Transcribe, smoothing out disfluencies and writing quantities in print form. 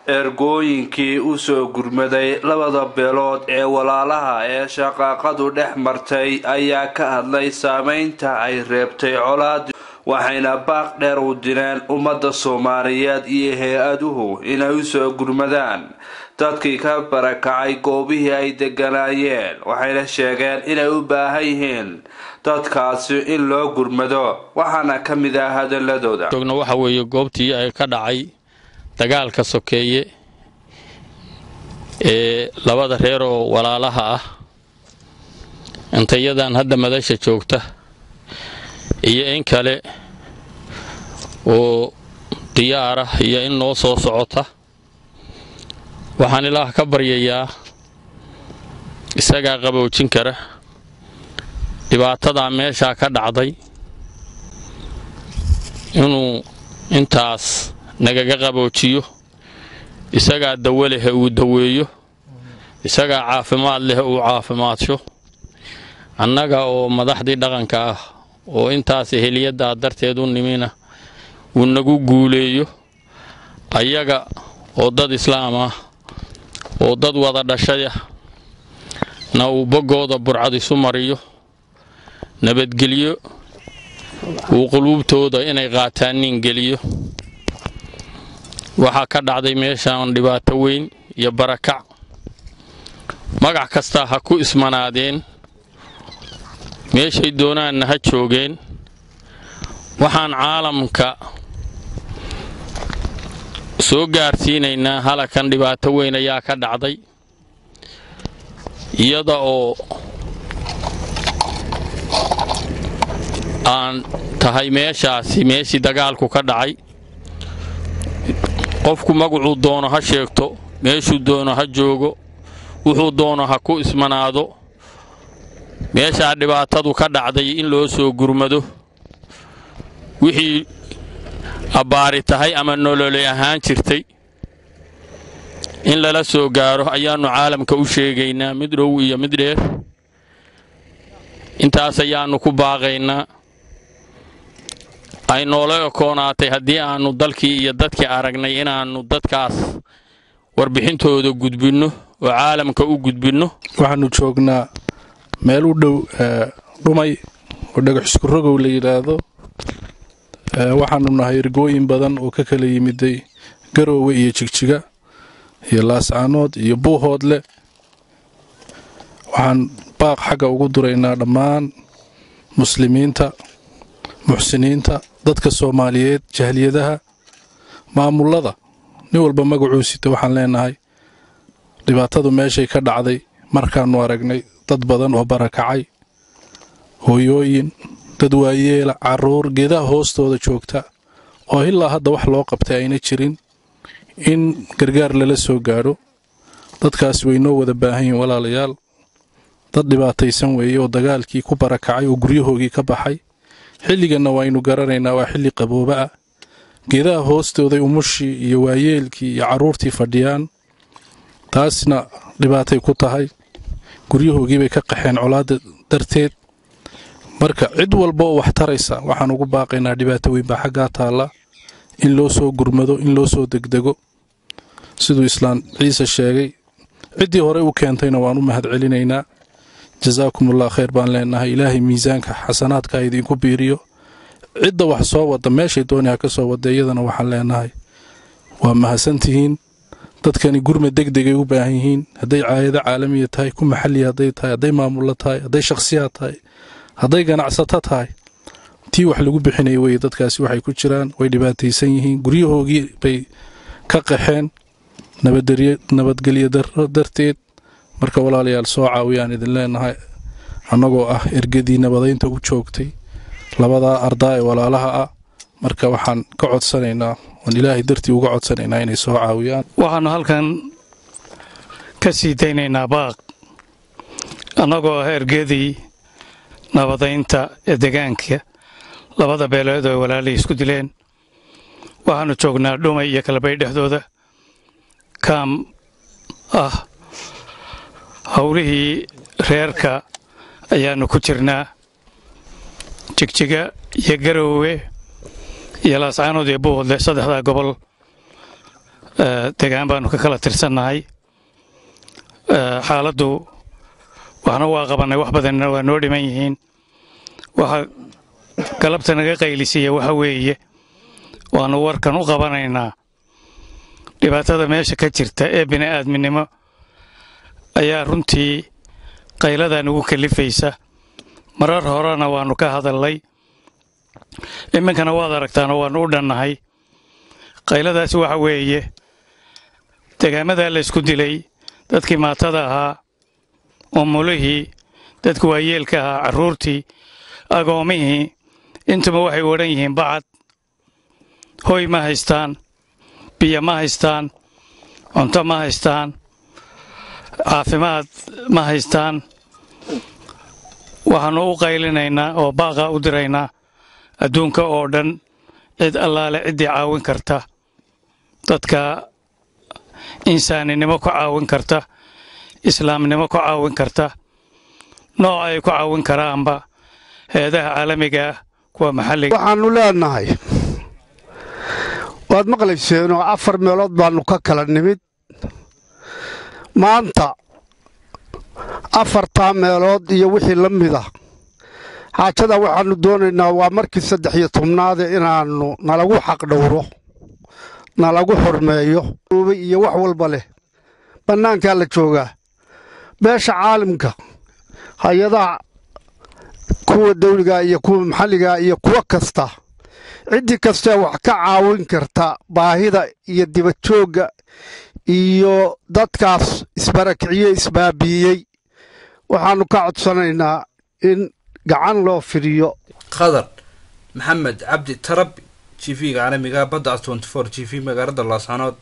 ergooyinkii u soo gurmaday labada beelood ee walaalaha ee shaqaaqadu dhex martay ayaa ka hadlay saameynta ay reebtay colaad waxayna baaq dheer u direen ummadda Soomaaliyeed iyo hay-aduhu inay u soo gurmadaan dadkii ka barakacay goobihii ay deganaayeen waxayna sheegeen inay u baahan yihiin dadkaasi in loo gurmado waxaana ka mid ah hadaladooda joogna waxa weeye goobtii ay ka dhacay dagaalka sokeeye ee labada reer oo walaalaha ah intayadan hadda madasha joogta iyo in kale oo diyaara iyo in noo soo socota waxaan ilaah ka baryayaa isaga qaboojin kara dhibaatada meesha ka dhacday inuu intaas nagaga qaboojiyo isaga dawleh uu daweeyo isaga caafimaad leh uu caafimaadso annaga oo madaxdii dhaqanka ah oo intaas heliyada darteed u nimina uu nagu guuleeyo ayaga oo dad islaam ah oo dad wada dhashay na uu bogooda burcad isu mariyo nabadgeliyo uu qulubtooda inay qaataan nin geliyo waxa ka dhacday meeshaan dhibaato weyn iyo barakac magac kasta ha ku ismanaadeen meeshay doonaan ha joogeen waxaan caalamka soo gaarsiinaynaa halakan dhibaato weyn ayaa ka dhacday iyada oo aan tahay meeshii dagaalku ka dhacay qofku magacuu doono ha sheegto meeshuu doono ha joogo wuxuu doono ha ku ismanaado meesha dhibaatadu ka dhacday in loo soo gurmado wixii abaari tahay ama nololay ahaan jirtay in lala soo gaaro ayaanu caalamka u sheegaynaa mid dhow iyo mid dheer intaas ayaanu ku baaqaynaa ay noole koonaatay haddii aanu dalkii iyo dadkii aragnay inaanu dadkaas warbixintooda gudbino oo caalamka u gudbino waxaanu joognaa meel u dhow dhumay oo dhagax isku rogow la yiraahdo waxaanu nahay ergooyin badan oo ka kala yimiday Garoowe iyo Jigjiga iyo Laascaanood iyo Buuhoodle waxaan baaq xaga ugu duraynaa dhammaan muslimiinta muxsiniinta dadka Soomaaliyeed jahliyadaha maamulada nin walba magacuusita waxaan leenahay dhibaatadu meeshay ka dhacday markaanu aragnay dad badan oo barakacay hooyooyin dad waayeela caruur geedaha hoostooda joogta oo ilaa hadda wax loo qabtay ayna jirin in gargaar lala soo gaaro dadkaas way noo wada baahan yihiin walaalayaal dad dhibaataysan weeye oo dagaalkii ku barakacay oo guryahoogii ka baxay xilligana waynu garanaynaa waa xilli qabooba ah geedaha hoostooda umushii iyo waayeelkii iyo caruurtii fadhiyaan taasna dhibaatay ku tahay guryahoogii bay ka qaxeen colaada darteed marka cid walba oo wax taraysa waxaan ugu baaqaynaa dhibaato weyn baa xagga taala in loo soo gurmado in loo soo degdego sidoo Islaan Ciise sheegay cidii hore u keentayna waan u mahad celinaynaa jazaakumullahu khayr baan leenahay ilaahay miisaanka xasanaadka idinku biiriyo cidda wax soo wada meeshay doonaya ka soo wadeeyadana waxaan leenahay waa mahadsantihiin dadkani gurma degdeg ay u baahan yihiin haday caayada caalamiga tahay ku maxalli haday tahay haday maamul tahay haday shakhsiyaad tahay haday ganacsato tahay tii wax lagu bixinay way dadkaasi waxay ku jiraan way dhibaataysan yihiin guryahoogii bay ka qaxeen nabadgelyo darteed marka walaalayaal soo caawiyaan idin leenahay annagoo ah ergadii nabadeynta u joogtay labada arday walaalaha ah marka waxaan ka codsanaynaa oo ilaahay dartii uga codsanaynaa inay soo caawiyaan waxaan halkan ka sii daynaynaa baaq annagoo ah ergadii nabadeynta ee deegaanka labada beelood oo walaalay isku dileen waxaanu joognaa Dhumay iyo Kalabay dhexdooda kaam ah hawlihii reerka ayaanu ku jirnaa Jigjiga iyo Garoowe iyo Laascaanood iyo Buuhoodle saddexda gobol degaan baanu ka kala tirsannahay xaaladdu waxna waa qabannay wax badanna waa noo dhiman yihiin waxa galabta naga qaylisiiya waxa weeye waannu warkan u qabanaynaa dhibaatada meesha ka jirta ee bini'aadminimo ayaa runtii qayladaa nugu kalifaysa marar horena waannu ka hadallay iminkana waad aragtaanoo waannu u dhannahay qayladaasi waxa weeye degaamadaa laysku dilay dadkii maatada ahaa umulihii dadku waayeelka ahaa carruurtii agoomihii intuba waxay odhan yihiin bacad hoy ma haystaan biyo ma haystaan cunto ma haystaan caafimaad ma haystaan waxaannu u qaylinaynaa oo baaqa u diraynaa adduunka oo dhan cid allaale ciddii caawin karta dadka insaaninimo ku caawin karta islaamnimo ku caawin karta nooc ay ku caawin karaanba hay-adaha caalamiga ah kuwa maxalliga waxaannu leenahay waad maqlayseenoo 4 meelood baannu ka kala nimid maanta 4taa meelood iyo wixii la mida xaajada waxaannu doonaynaa waa markii 13aade inaannu nalagu xaq dhowro nalagu xurmeeyo iyo wax walba leh bannaankaa la joogaa beesha caalamka hay-adaha kuwa dawliga iyo kuwa maxalliga iyo kuwa kasta ciddii kastee wax ka caawin karta baahida iyo dibadjoogga iyo dadkaas isbarakiciye isbaabiiyey waxaannu ka codsanaynaa in gacan loo fidiyo qadar maxamed cabdi tarabi TV caalamiga badda 24 TV magaalada Laasanood